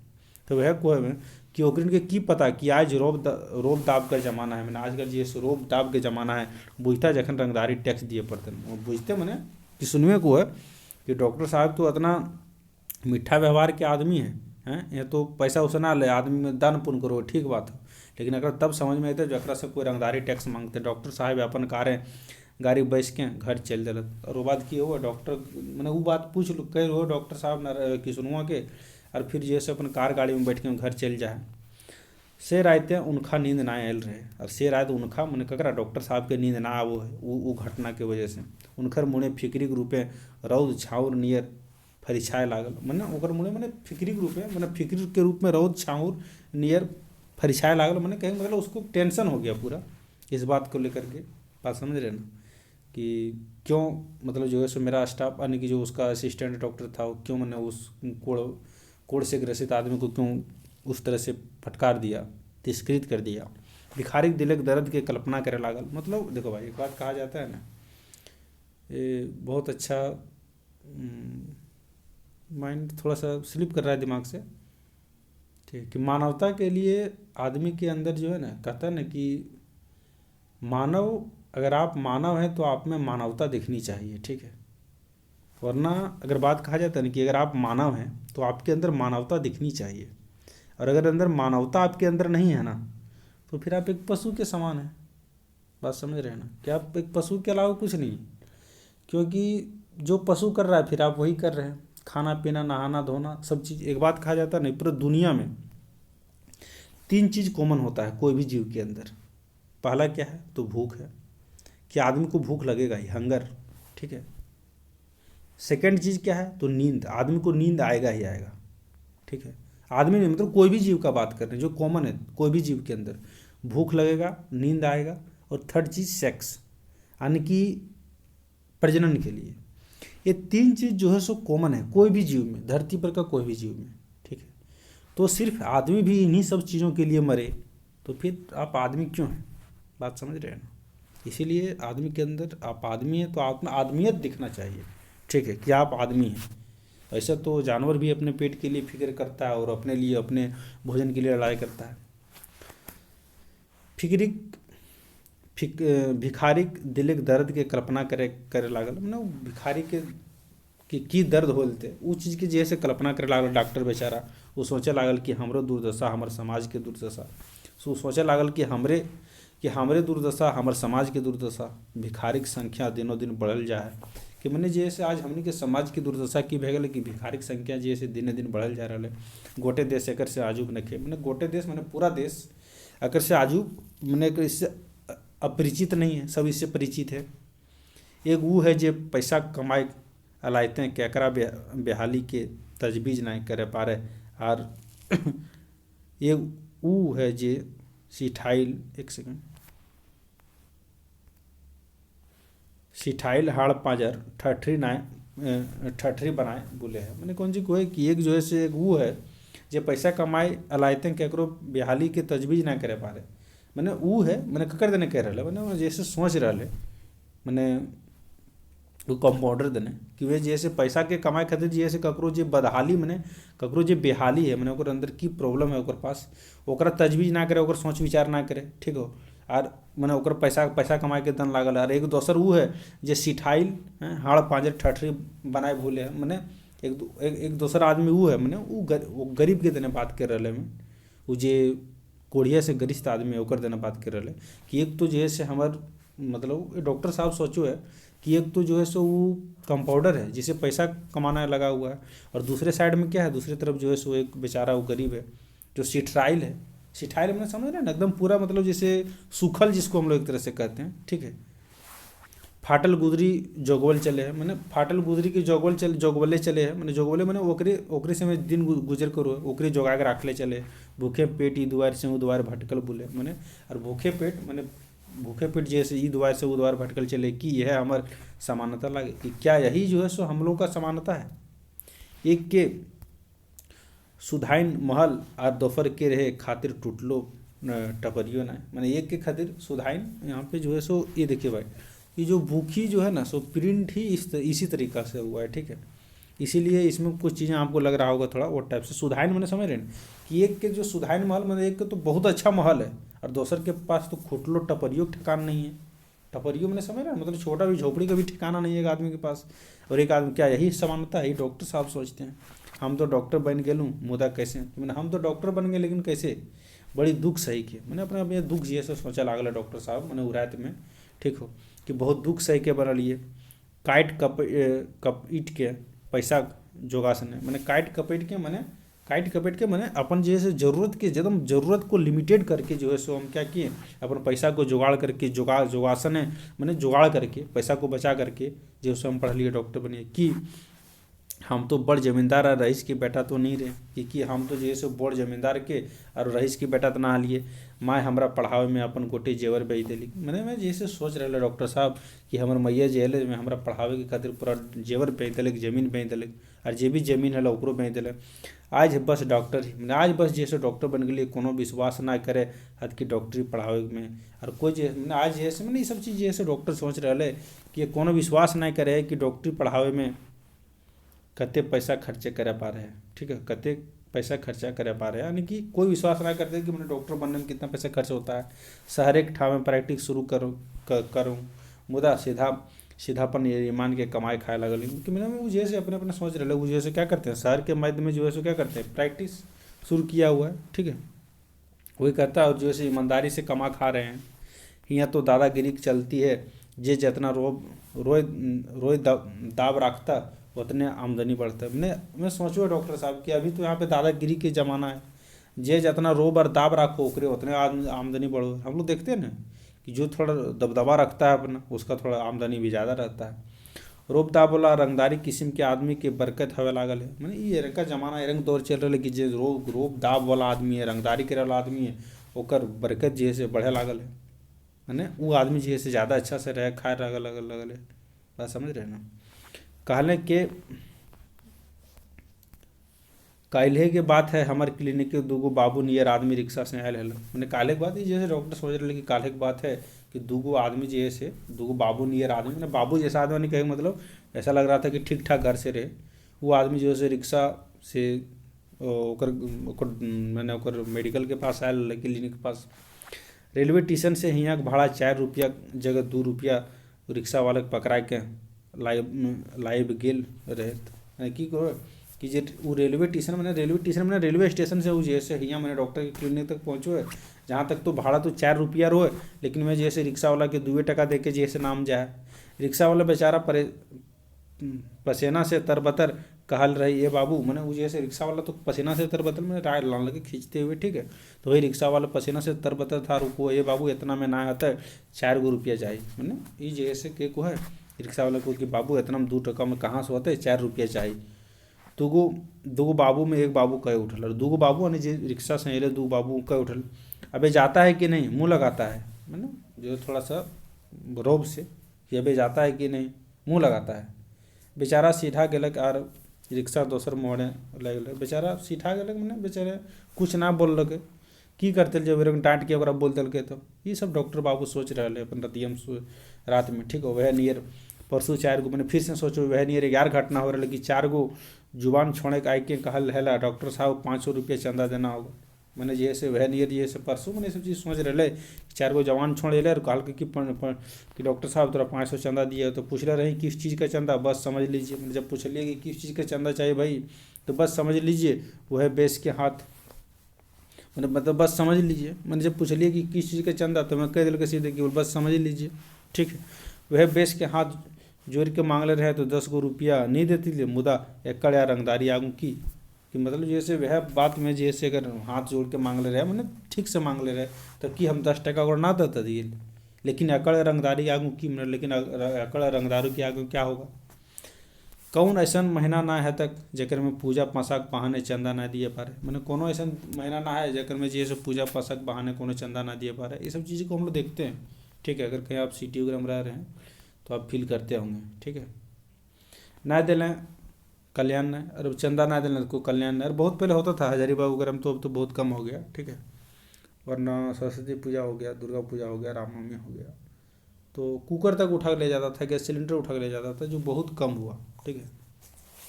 तो वह कोई में कि ओकरिन के की पता कि आज रोब दाब का जमाना है, मैंने आजकल जे रोब दाब के जमाना है, बुझता जखन रंगदारी टैक्स दिए पड़ते वो बुझते मैंने कि सुनवे को है कि डॉक्टर साहब तो इतना मीठा व्यवहार के आदमी हैं ये तो पैसा उसना ले आदमी में दान पुण्य करो, ठीक बात है, लेकिन अगर तब समझ में अतै जरा से कोई रंगदारी टैक्स मांगते डॉक्टर साहब अपन कारें गाड़ी बैस के घर चल दिलत। और वो बात की हुआ डॉक्टर मैंने वो बात पूछ लो कह रहो डॉक्टर साहब न किसनुआ के, और फिर जैसे अपन कार गाड़ी में बैठ के घर चल जाए। से रायते उनका नींद ना आयल रहे, और से रात उनका मैंने ककरा डॉक्टर साहब के नींद ना आवो है वो घटना के वजह से उनकर मुँहे फिक्री के रूपे रौद छाउर नियर फरिछाए लागल, मैंने ओकर मुँहे मैंने फिक्री के रूपे मैंने फिक्री के रूप में रौद छाउर नियर फरिछाए लागल, मैंने कहीं मतलब उसको टेंशन हो गया पूरा इस बात को लेकर के। बात समझ रहे ना कि क्यों मतलब जो है सो मेरा स्टाफ यानी कि जो उसका असिस्टेंट डॉक्टर था वो क्यों मैंने उस कोड़ से ग्रसित आदमी को क्यों उस तरह से फटकार दिया, तिरस्कृत कर दिया, भिखारिक दिलक दर्द के कल्पना करे लागल। मतलब देखो भाई एक बात कहा जाता है ना, ये बहुत अच्छा माइंड थोड़ा सा स्लिप कर रहा है दिमाग से, ठीक कि मानवता के लिए आदमी के अंदर जो है ना कहता है ना कि मानव, अगर आप मानव हैं तो आप में मानवता दिखनी चाहिए, ठीक है, वरना अगर बात कहा जाता है ना कि अगर आप मानव हैं तो आपके अंदर मानवता दिखनी चाहिए, और अगर अंदर मानवता आपके अंदर नहीं है ना तो फिर आप एक पशु के समान हैं। बात समझ रहे हैं ना कि आप एक पशु के अलावा कुछ नहीं, क्योंकि जो पशु कर रहा है फिर आप वही कर रहे हैं, खाना पीना नहाना धोना सब चीज़। एक बात कहा जाता है नहीं पूरी दुनिया में 3 चीज़ कॉमन होता है कोई भी जीव के अंदर। पहला क्या है तो भूख है कि आदमी को भूख लगेगा ही, हंगर, ठीक है। सेकंड चीज़ क्या है तो नींद, आदमी को नींद आएगा ही आएगा, ठीक है। आदमी नहीं मतलब कोई भी जीव का बात कर रहे हैं जो कॉमन है कोई भी जीव के अंदर भूख लगेगा, नींद आएगा, और थर्ड चीज़ सेक्स यानी कि प्रजनन के लिए। ये 3 चीज़ जो है सो कॉमन है कोई भी जीव में, धरती पर का कोई भी जीव में, ठीक है। तो सिर्फ आदमी भी इन्हीं सब चीज़ों के लिए मरे तो फिर आप आदमी क्यों हैं? बात समझ रहे हैं ना। इसीलिए आदमी के अंदर आप आदमी हैं तो आप में आदमियत दिखना चाहिए, ठीक है, कि आप आदमी हैं। ऐसा तो जानवर भी अपने पेट के लिए फिक्र करता है और अपने लिए अपने भोजन के लिए लड़ाई करता है। भिखारिक दिलक दर्द के कल्पना करे लागल, मतलब भिखारी के की दर्द होलते वो चीज़ की जैसे कल्पना करे लागल। डॉक्टर बेचारा वो सोचे लागल कि हमरो दुर्दशा हमर समाज के दुर्दशा, सो सोचे लागल कि हमरे दुर्दशा हमर समाज के दुर्दशा, भिखारिक संख्या दिनों दिन बढ़ल जा है। कि मैंने जैसे आज हमने के समाज की दुर्दशा की भे गल कि भिखारिक संख्या जैसे दिने दिन बढ़ल जा रहा है। गोटे देश एकर से आजूक नखे, मैंने गोटे देश मैंने पूरा देश एकर से आजूक मैंने इससे अपरिचित नहीं है, सब इससे परिचित है। एक वो है जो पैसा कमाए अलायते हैं केकरा बेहाली के तजवीज़ नहीं करे पा रहे, और एक वो है जे सिठाइल एक सेकंड सिठाइल हाड़ पाजर ठठरी बनाए बोले हैं। मैंने कौन सी को है कि एक जो है से एक वो है जो पैसा कमाए अलायते केकरो बेहाली के तजवीज़ ना करे पा रहे, मैंने वो है मैंने ककर देने कह रहा मैंने जैसे सोच रहा मैंने वो कंपाउंडर देने कि वे जैसे पैसा के कमाए खातिर जैसे ककरो जे बदहाली मैंने ककरो जे बेहाली है मैंने ओकर अंदर की प्रॉब्लम है ओकर पास ओकरा तजवीज़ ना करे, ओकर सोच विचार ना करे, ठीक हो। और मैंने ओकर पैसा कमाए के दन लागल। और एक दोसर वो है जे सिठाइल हाड़ पांजर ठठरी बनाए भूले मैंने एक दोसर आदमी वो है मैंने वो गरीब के देने बात कर रहे में, वो जे कोढ़िया से गरिष्ठ आदमी ओकर देने बात कर रहे कि एक तो जो है हमार मतलब डॉक्टर साहब सोचो है कि एक तो जो है सो वो कंपाउंडर है जिसे पैसा कमाना लगा हुआ है, और दूसरे साइड में क्या है दूसरी तरफ जो है सो एक बेचारा वो गरीब है जो सिठाइल है। सिठाइल मैंने समझ रहे हैं ना एकदम पूरा मतलब जैसे सूखल जिसको हम लोग एक तरह से कहते हैं, ठीक है। फाटल गुदरी जोगवल चले हैं, मैंने फाटल गुदरी के जोगवले चले हैं, मैंने जोगवले मैंने ओकरे से मैं दिन गुजर करो ओकरे जोगा के राखले चले। भूखे पेट ई दुआर से ऊ दुआर भटकल बोले मैंने, और भूखे पेट जैसे ई दुआर से ऊ दुआर भटकल चले कि यह हमार समानता लगे कि क्या यही जो है सो हम लोग का समानता है। एक के सुधाइन महल और दोपहर के रहे खातिर टूटलो टपरियो ना, मैंने एक के खातिर सुधाइन यहाँ पे जो है सो ये देखिए भाई ये जो भूखी जो है ना सो प्रिंट ही इसी तरीका से हुआ है, ठीक है। इसीलिए इसमें कुछ चीज़ें आपको लग रहा होगा थोड़ा वो टाइप से सुधाइन मैंने समझ रहे हैं कि एक के जो सुधाइन महल मतलब एक के तो बहुत अच्छा महल है और दूसर के पास तो खुटलो टपरियो के ठिकाना नहीं है। टपरियो मैंने समझ रहा है मतलब छोटा भी झोपड़ी का भी ठिकाना नहीं है एक आदमी के पास। और एक आदमी क्या यही समानता है, यही डॉक्टर साहब सोचते हैं हम तो डॉक्टर बन गेलूँ मुदा कैसे मैंने हम तो डॉक्टर बन गए लेकिन कैसे बड़ी दुख सही के मैंने अपने अपने दुख जिए से सोचा लागल डॉक्टर साहब मैंने उरात में ठीक हो कि बहुत दुख सही के बनल ये काट कप ईट के पैसा जोगासन है मैंने काट कपेट के मैंने काट कपेट के मैंने अपन जैसे ज़रूरत के एकदम ज़रूरत को लिमिटेड करके जो है सो हम क्या किए अपन पैसा को जुगाड़ करके जोगासन है मैंने जुगाड़ करके पैसा को बचा करके जो सो हम पढ़ लिए डॉक्टर बनिए कि हम तो बड़ जमींदार और रईस के बेटा तो नहीं रहे कि हम तो जैसे बड़ जमींदार के और रईस के बेटा तो ना लिए माँ हमरा पढ़ावे में अपन गोटे जेवर बेच दिली मैंने मैं जैसे सोच रहे डॉक्टर साहब कि हमारे मैया जेल में हमरा पढ़ावे के खातिर पूरा जेवर बेच दिलक जमीन बेच दिलक और जे भी जमीन है ओकरो बेच दिलक आज बस डॉक्टर ही मैंने आज बस जैसे डॉक्टर बन गए कोनो विश्वास ना करे हद की डॉक्टरी पढ़ावे में और कोई मैंने आज जैसे मैंने ये सब चीज़ जैसे डॉक्टर सोच रहे कि कोनो विश्वास ना करे कि डॉक्टरी पढ़ावे में कते पैसा खर्चे करे पा रहे हैं ठीक है कते पैसा खर्चा करे पा रहे हैं यानी कि कोई विश्वास ना करते कि मैंने डॉक्टर बनने में कितना पैसा खर्च होता है शहर एक ठाव में प्रैक्टिस शुरू करूँ मुदा सीधापन ये मान के कमाए खाए लगल क्योंकि मैंने वो जैसे अपने अपने सोच रहे वो जैसे क्या करते हैं शहर के मध्य में जो है सो क्या करते हैं प्रैक्टिस शुरू किया हुआ है ठीक है वही करता है और जो है ईमानदारी से कमा खा रहे हैं यहाँ तो दादागिरी चलती है जे जितना रोए दाब रखता उतने आमदनी बढ़ता है मैं सोचो डॉक्टर साहब कि अभी तो यहाँ पे दादागिरी के ज़माना है जे जितना रोब और दाब रखो ओकरे उतने आमदनी बढ़ो हम लोग देखते हैं ना कि जो थोड़ा दबदबा रखता है अपना उसका थोड़ा आमदनी भी ज़्यादा रहता है रोब दाब वाला रंगदारी किस्म के आदमी के बरकत हवे लागल है मैंने ये रंग का जमाना ये रंग दौर चल रहा है कि जो रोब दाब वाला आदमी है रंगदारी करे वाला आदमी है ओकर बरकत जे से बढ़े लागल है मैंने वो आदमी जे से ज़्यादा अच्छा से रहे खाए लगल है बात समझ रहे ना कहले के काल्हे के बात है हमारे क्लिनिक के दूगो बाबू नियर आदमी रिक्शा से आयल है मैंने काल्हे के बात ही जैसे डॉक्टर सोच रहे कि काल्हे की बात है कि दूगो आदमी जैसे दूगो बाबू नियर आदमी मैंने बाबू जैसा आदमी नहीं कहे मतलब ऐसा लग रहा था कि ठीक ठाक घर से रहे वो आदमी जो है रिक्शा से मैंने मेडिकल के पास आयल क्लिनिक के पास रेलवे स्टेशन से यहाँ के भाड़ा 4 रुपया जगह 2 रुपया रिक्शा वाले पकड़ा के लाइव गेल रहे कि जे वो रेलवे स्टेशन मैंने रेलवे स्टेशन से वो जैसे यहाँ मैंने डॉक्टर के क्लिनिक तक पहुँचो है जहाँ तक तो भाड़ा तो 4 रुपया रोए लेकिन मैं जैसे रिक्शा वाला के 2 टका दे के जैसे नाम जाए रिक्शा वाला बेचारा पसीना से तरबतर कहल रही ये बाबू मैंने वो जैसे रिक्शा वाला तो पसीना से तरबतर मैंने राय लान लगे खींचते हुए ठीक है तो वही रिक्शा वाला पसीना से तरबतर था रुको ये बाबू इतना में ना आता है 4 रुपया चाहिए मैंने ये जैसे के को है रिक्शा वाले को कि बाबू इतना में 2 टका में कहाँ से होते है 4 रुपया चाहिए दूगो बाबू में एक बाबू कहे उठल और दूगो बाबू ने जो रिक्शा से अले 2 बाबू कहे उठल अबे जाता है कि नहीं मुँह लगाता है मैंने जो थोड़ा सा रोब से कि अबे जाता है कि नहीं मुँह लगाता है बेचारा सीधा गेलक और रिक्शा दोसर मोड़े लग बेचारा सीधा गेलक मैंने बेचारे कुछ ना बोलक की करते जब डांट के बोल दिल्क तो ये सब डॉक्टर बाबू सोच रहे अपन रतियम रात में ठीक हो वह नियर परसों 4 गो मैंने फिर से सोचो वह नियर 11 घटना हो रहा कि 4 गो जुबान छोड़े के आके कहल है डॉक्टर साहब 500 रुपया चंदा देना होगा मैंने जैसे वह नियर जैसे परसों मैंने सब चीज़ सोच रहे 4 गो जवान छोड़ ले और कहल कि डॉक्टर साहब तोरा 500 चंदा दिए तो पूछ रहे किस चीज़ का चंदा बस समझ लीजिए मैंने जब पूछ लिया कि किस चीज़ का चंदा चाहिए भाई तो बस समझ लीजिए वह बेस के हाथ मैंने मतलब बस समझ लीजिए मैंने जब पूछ लिया कि किस चीज़ का चंदा तो मैं कह दिल के सीधे कि बस समझ लीजिए ठीक है वह बेस के हाथ जोड़ के मांगले रहे तो 10 गो रुपया नहीं देती थी मुदा एकड़ या रंगदारी आगू की कि मतलब जैसे वह बात में जैसे अगर हाथ जोड़ के मांगले रहे मैंने ठीक से मांगले रहे तो कि हम 10 टका और ना देता दिए लेकिन एकड़ रंगदारी आगू की मतलब लेकिन एकड़ रंगदारू के आगू क्या होगा कौन ऐसा महीना ना है तक जकर में पूजा पासाक बहाने चंदा ना दिए पारे मैंने कोनो ऐसा महीना ना है जकर में जैसे पूजा पासाक बहाने कोनो चंदा ना दिए पारे ये सब चीज़ को हम लोग देखते हैं ठीक है अगर कहीं आप सिटी वगैरह में रह रहे हैं तो आप फील करते होंगे ठीक है ना दिलें कल्याण नहीं और चंदा ना दिलें को कल्याण नहीं और बहुत पहले होता था हजारीबाग वगैरह में तो अब तो बहुत कम हो गया ठीक है वरना सरस्वती पूजा हो गया दुर्गा पूजा हो गया रामनवमी हो गया तो कुकर तक उठा के ले जाता था गैस सिलेंडर उठा के ले जाता था जो बहुत कम हुआ ठीक है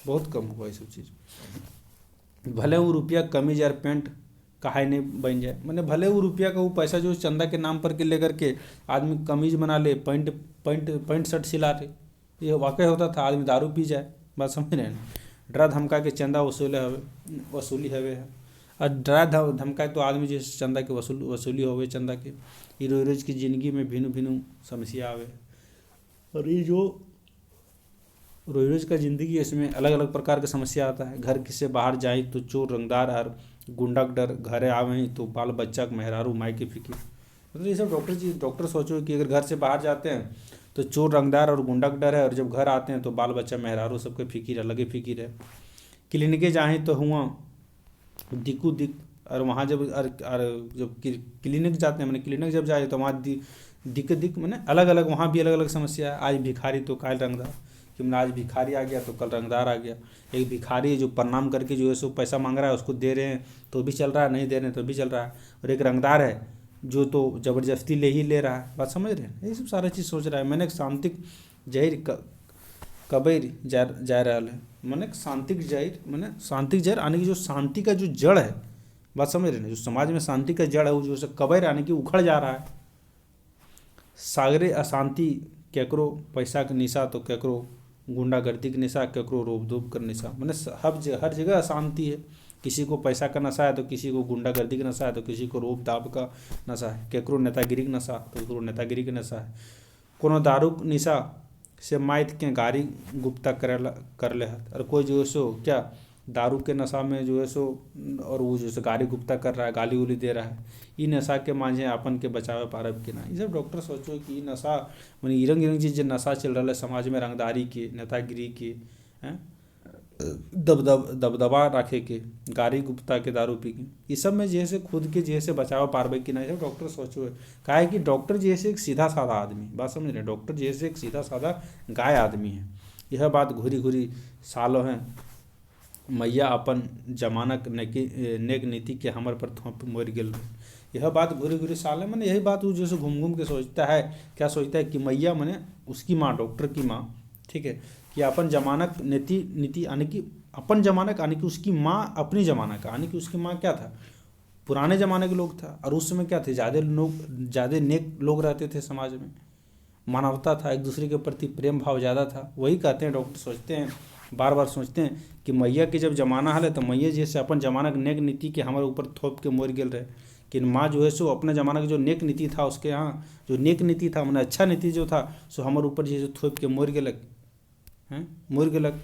बहुत कम हुआ ये सब चीज़। भले वो रुपया कमीज यार पेंट काहे नहीं बन जाए, मैंने भले वो रुपया का वो पैसा जो चंदा के नाम पर के लेकर के आदमी कमीज बना ले, पैंट शर्ट सिला ले, ये वाकई होता था। आदमी दारू पी जाए, बात समझ रहे हैं, डरा धमका के चंदा वसूली हवे है। और डरा धमका तो आदमी जैसे चंदा के वसूली होवे चंदा के, ये रोज रोज की ज़िंदगी में भिन्न भिन्न समस्या आवे। और ये जो रोज रोज का ज़िंदगी, इसमें अलग अलग प्रकार की समस्या आता है। घर से बाहर जाए तो चोर रंगदार और गुंडा के डर, घरे आवे तो बाल बच्चा के मेहरारू माई की फिक्र। मतलब ये सब डॉक्टर सोचो कि अगर घर से बाहर जाते हैं तो चोर रंगदार और गुंडा का डर है, और जब घर आते हैं तो बाल बच्चा मेहरारू सबके फिक्र अलग ही फिक्र है। क्लिनिके जाए तो हुआ दिक्कू दिक, और वहाँ जब जब क्लिनिक जाते हैं, मैंने क्लिनिक जब जाए तो वहाँ दिक मैंने अलग अलग, वहाँ भी अलग अलग समस्या है। आज भिखारी तो काल रंगदार, कि मैंने आज भिखारी आ गया तो कल रंगदार आ गया। एक भिखारी है जो प्रणाम करके जो है सो पैसा मांग रहा है, उसको दे रहे हैं तो भी चल रहा है, नहीं दे रहे हैं तो भी चल रहा है। और एक रंगदार है जो तो ज़बरदस्ती ले ही ले रहा है। बात समझ रहे हैं, ये सब सारा चीज़ सोच रहा है। मैंने एक शांतिक जहर कबैर जा रहा है, मैंने शांतिक जहर आने की जो शांति का जो जड़ है, बात समझ रहे हैं, जो समाज में शांति का जड़ है वो जो कबैर आने की उखड़ जा रहा है। सागरे अशांति, केकरो पैसा के निशा तो केकरो गुंडागर्दी के नशा, केकरो रोब धोप कर नशा, मैंने हर जगह अशांति है। किसी को पैसा का नशा है तो किसी को गुंडागर्दी का नशा है, तो किसी को रोब दाब का नशा है, केकरो नेतागिरी का नशा तो केकरो नेतागिरी का नशा है। कोनो दारू के निशा से माइत के गाड़ी गुप्ता कर ले है, और कोई जो है सो क्या दारू के नशा में जो है सो, और वो जो है गाड़ी गुप्ता कर रहा है, गाली उली दे रहा है। ई नशा के मांझे अपन के बचावे पारब के ना। ये सब डॉक्टर सोचो कि नशा मैंने इरंग इरंग चीज़ नशा चल रहा है समाज में, रंगदारी के, नेतागिरी के, हैं दबदबा रखे के, गाड़ी गुप्ता के, दारू पी के, ये सब में जैसे खुद के जैसे बचाव पारबे कि नहीं, डॉक्टर सोचो है। का है कि डॉक्टर जैसे एक सीधा साधा आदमी, बात समझ रहे हैं, डॉक्टर जैसे एक सीधा साधा गाय आदमी है। यह बात घूरी घूरी सालों हैं मैया अपन जमानक नेक नीति के हमर पर थोप मर गेल। यह बात घूरी घूरी साल है, मैंने यही बात वो जैसे घूम घूम के सोचता है, क्या सोचता है कि मैया मैंने उसकी माँ, डॉक्टर की माँ, ठीक है, कि अपन जमानक नीति यानी कि अपन जमानक यानी कि उसकी माँ अपनी जमाना का, यानी कि उसकी माँ क्या था, पुराने ज़माने के लोग था। और उस समय क्या थे, ज़्यादा नेक लोग रहते थे समाज में, मानवता था, एक दूसरे के प्रति प्रेम भाव ज़्यादा था। वही कहते हैं डॉक्टर सोचते हैं, बार बार सोचते हैं कि मैया के जब जमाना हल तो मैया जैसे अपन जमाना के नेक नीति के हमारे ऊपर थोप के मोर गेल रहे। कि माँ जो है सो अपने ज़माना के जो नेक नीति था, उसके यहाँ जो नेक नीति था मैंने अच्छा नीति जो था सो हमारे ऊपर जैसे थोप के मोर गेलक हैं, मोर गेलक।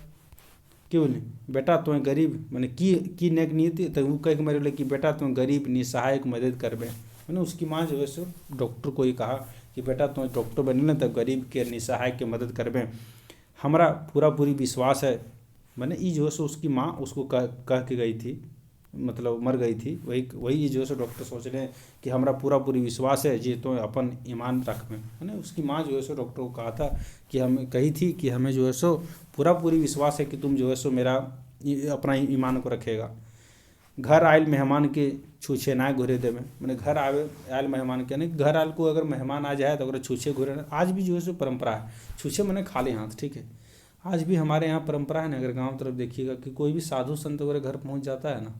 क्यों बोले बेटा तुम्हें गरीब मैंने की नेक नीति, तो वो कह के मेरे बोले कि बेटा तुम्हें गरीब निसहाय की मदद करबे। मैंने उसकी माँ जो है सो डॉक्टर को ही कहा कि बेटा तुम्हें डॉक्टर बने ना तो गरीब के निसहाय के मदद करबे। हमारा पूरी विश्वास है। मैंने ये जो है सो उसकी माँ उसको कह के गई थी, मतलब मर गई थी। वही जो है डॉक्टर सोच रहे हैं कि हमारा पूरी विश्वास है जी तो अपन ईमान रख में, है ना। उसकी माँ जो है सो डॉक्टर को कहा था कि हमें कही थी कि हमें जो है सो पूरी विश्वास है कि तुम जो है सो मेरा अपना ईमान को रखेगा। घर आयल मेहमान के छूछे ना घुरे देवे। मैंने घर आयल मेहमान के, नहीं घर आयल को अगर मेहमान आ जाए तो अगर छूछे घुरे ना। आज भी जो है सो परंपरा है, छूछे मैंने खाली हाथ, ठीक है। आज भी हमारे यहाँ परंपरा है ना, अगर गाँव तरफ देखिएगा कि कोई भी साधु संत वगैरह घर पहुँच जाता है ना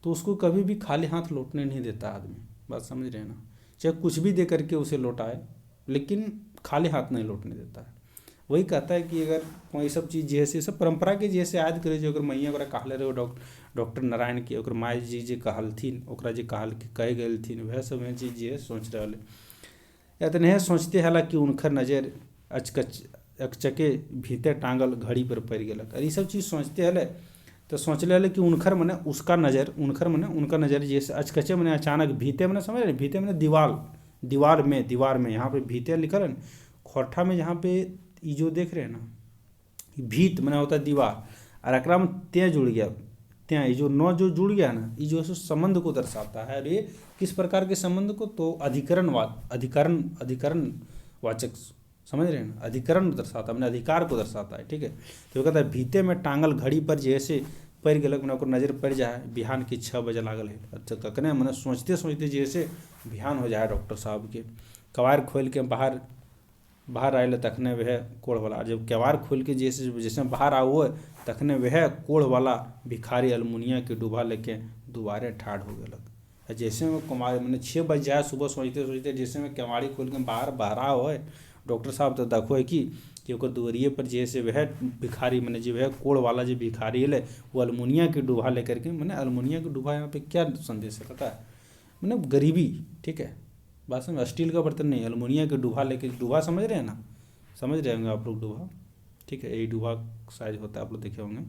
तो उसको कभी भी खाली हाथ लौटने नहीं देता आदमी। बात समझ रहे हैं ना, चाहे कुछ भी दे करके उसे लौटाए लेकिन खाली हाथ नहीं लौटने देता है। वही कहता है कि अगर कोई सब चीज़ जैसे सब परंपरा के जैसे याद करे जो अगर मैया ओकरा कहले रहे डॉक्टर नारायण के ओकर माय जी जे कहलथिन ओकरा जे कह गेलथिन वह सब चीज़ जे सोच रहे या तो नहीं सोचते हला कि उनकर नज़र अचके भीतर टांगल घड़ी पर पड़ गेलक। और ये सब चीज़ सोचते हले तो सोचले हले कि उनकर मने उसका नज़र उनका नज़र जैसे अचकचे मने अचानक भीते मने समझ रहे, भीते मने दीवार में यहाँ पे भीते लिखल है खोरठा में, जहाँ पे ये जो देख रहे हैं ना भीत मने होता है दीवार, और एकरा में ते जुड़ गया, ते ये जो नौ जो जुड़ गया ना ये जो है संबंध को दर्शाता है। और ये किस प्रकार के संबंध को, तो अधिकरण वाचक समझ रहे हैं ना, अधिकरण दर्शाता है, मैंने अधिकार को दर्शाता है, ठीक है। तो कहता है भीते में टांगल घड़ी पर जैसे पड़ गलक मैंने ओकर नज़र पड़ जाए बिहान की 6 बजे लागल है। अच्छा कखने मैंने सोचते जैसे बिहान हो जाए डॉक्टर साहब के कवार खोल के बाहर बाहर आए तखने वह कोढ़ वाला, जब केवाड़ खोल के जैसे जैसे बाहर आओ तखने वह कोढ़ वाला भिखारी अलमुनिया के डूबा लेके दोबारे ठाड़ हो गलक। जैसे में कुमार मैंने 6 बज जाए सुबह सोचते सोचते, जैसे में केवाड़ी खोल के बाहर आओ है डॉक्टर साहब तो देखो है कि ओकर दुआरिये पर जैसे वह भिखारी मैंने जो वह कोढ़ वाला जो भिखारी है वो अलमुनिया के डूबा लेकर के, मैंने अलमुनिया के डूबा यहाँ पे क्या संदेश है पता है, मैंने गरीबी, ठीक है बात समझ, स्टील का बर्तन नहीं, अलमुनिया के डूबा लेके, डूबा समझ रहे हैं ना, समझ रहे होंगे आप लोग डूबा, ठीक है यही डूबा साइज होता है आप लोग देखे होंगे।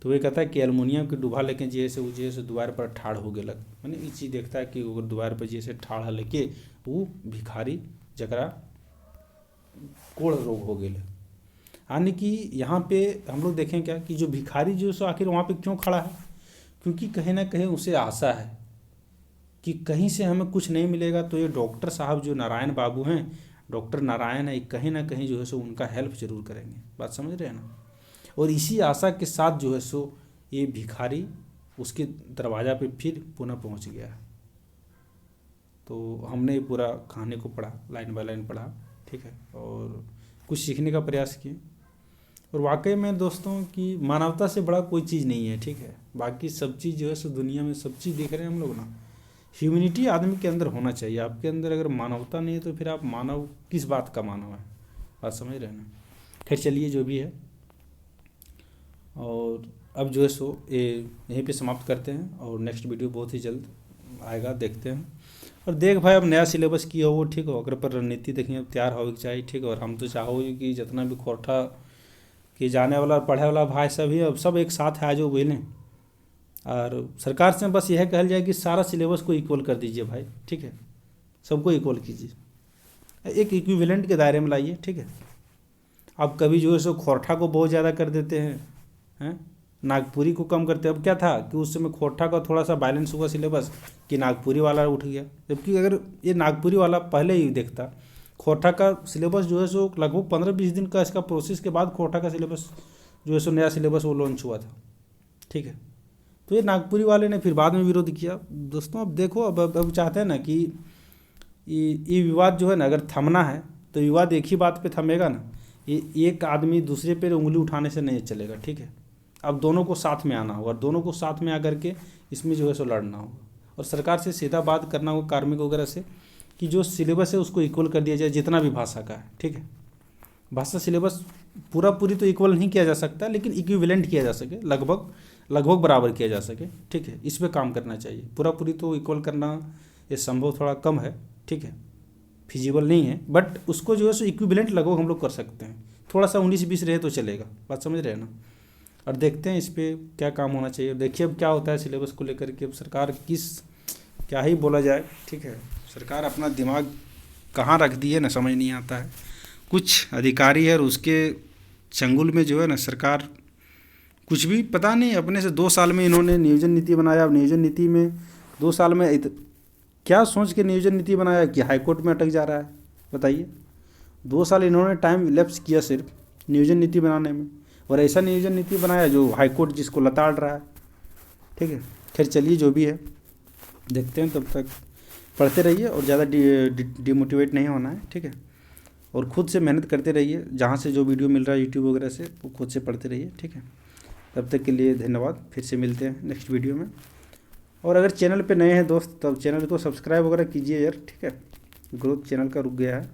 तो वही कहता है कि अलमुनियम के डूबा लेके जैसे वो जैसे द्वार पर ठाड़ हो गलक, मैंने ये चीज़ देखता है कि वो द्वार पर जैसे ठाड़ लेके वो भिखारी जकरा कोढ़ रोग हो गए। यानी कि यहाँ पे हम लोग देखें क्या कि जो भिखारी जो सो आखिर वहाँ पे क्यों खड़ा है, क्योंकि कहीं ना कहीं उसे आशा है कि कहीं से हमें कुछ नहीं मिलेगा तो ये डॉक्टर साहब जो नारायण बाबू हैं, डॉक्टर नारायण है, कहीं ना कहीं जो है सो उनका हेल्प जरूर करेंगे, बात समझ रहे हैं ना। और इसी आशा के साथ जो है सो ये भिखारी उसके दरवाज़ा पे फिर पुनः पहुंच गया। तो हमने पूरा कहानी को पढ़ा, लाइन बाय लाइन पढ़ा, ठीक है, और कुछ सीखने का प्रयास किए। और वाकई में दोस्तों कि मानवता से बड़ा कोई चीज़ नहीं है, ठीक है। बाकी सब चीज़ जो है सो दुनिया में सब चीज़ देख रहे हैं हम लोग ना, ह्यूमैनिटी आदमी के अंदर होना चाहिए। आपके अंदर अगर मानवता नहीं है तो फिर आप मानव किस बात का मानव है, बात समझ रहे हैं ना। खैर चलिए जो भी है, और अब जो है सो ये यहीं पे समाप्त करते हैं और नेक्स्ट वीडियो बहुत ही जल्द आएगा, देखते हैं। और देख भाई अब नया सिलेबस किया हो, ठीक हो, अगर पर रणनीति देखिए अब तैयार होगी चाहिए, ठीक है। और हम तो चाहो कि जितना भी कोठा कि जाने वाला पढ़े वाला भाई सभी अब सब एक साथ है जो बोलें, और सरकार से बस यह कहल जाए कि सारा सिलेबस को इक्वल कर दीजिए भाई, ठीक है, सबको इक्वल कीजिए, एक इक्विवेलेंट के दायरे में लाइए, ठीक है। अब कभी जो है सो खोरठा को बहुत ज़्यादा कर देते हैं, नागपुरी को कम करते हैं। अब क्या था कि उस समय खोरठा का थोड़ा सा बैलेंस हुआ सिलेबस कि नागपुरी वाला उठ गया, जबकि अगर ये नागपुरी वाला पहले ही देखता, खोरठा का सिलेबस जो है सो लगभग 15-20 दिन का इसका प्रोसेस के बाद खोरठा का सिलेबस जो है सो नया सिलेबस वो लॉन्च हुआ था, ठीक है। तो ये नागपुरी वाले ने फिर बाद में विरोध किया। दोस्तों अब देखो अब चाहते हैं ना कि ये विवाद जो है ना अगर थमना है तो विवाद एक ही बात पे थमेगा ना, ये एक आदमी दूसरे पे उंगली उठाने से नहीं चलेगा, ठीक है। अब दोनों को साथ में आना होगा, और दोनों को साथ में आकर के इसमें जो है सो लड़ना होगा, और सरकार से सीधा बात करना होगा कार्मिक वगैरह से कि जो सिलेबस है उसको इक्वल कर दिया जाए जितना भी भाषा का है, ठीक है। भाषा सिलेबस पूरी तो इक्वल नहीं किया जा सकता, लेकिन इक्विवेलेंट किया जा सके, लगभग बराबर किया जा सके, ठीक है। इस पर काम करना चाहिए। पूरी तो इक्वल करना ये संभव थोड़ा कम है, ठीक है, फिजिबल नहीं है, बट उसको जो है सो इक्विवेलेंट लगभग हम लोग कर सकते हैं। थोड़ा सा 19-20 रहे तो चलेगा, बात समझ रहे हैं ना। और देखते हैं इस पर क्या काम होना चाहिए। देखिए अब क्या होता है सिलेबस को लेकर के, अब सरकार क्या ही बोला जाए, ठीक है। सरकार अपना दिमाग कहाँ रख दी है ना समझ नहीं आता है। कुछ अधिकारी है और उसके चंगुल में जो है ना सरकार कुछ भी पता नहीं, अपने से 2 साल में इन्होंने नियोजन नीति बनाया। अब नियोजन नीति में 2 साल में क्या सोच के नियोजन नीति बनाया कि हाईकोर्ट में अटक जा रहा है, बताइए। 2 साल इन्होंने टाइम लैप्स किया सिर्फ नियोजन नीति बनाने में, और ऐसा नियोजन नीति बनाया जो हाईकोर्ट जिसको लताड़ रहा है, ठीक है। खैर चलिए जो भी है देखते हैं, तब तक पढ़ते रहिए और ज़्यादा डिमोटिवेट नहीं होना है, ठीक है। और खुद से मेहनत करते रहिए, जहाँ से जो वीडियो मिल रहा है यूट्यूब वगैरह से वो खुद से पढ़ते रहिए, ठीक है। तब तक के लिए धन्यवाद, फिर से मिलते हैं नेक्स्ट वीडियो में। और अगर चैनल पे नए हैं दोस्त तब चैनल को सब्सक्राइब वगैरह कीजिए यार, ठीक है। ग्रोथ चैनल का रुक गया है,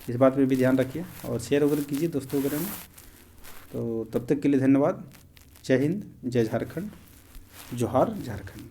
इस बात पे भी ध्यान रखिए, और शेयर वगैरह कीजिए दोस्तों वगैरह में। तो तब तक के लिए धन्यवाद। जय हिंद, जय झारखंड, जोहार झारखंड।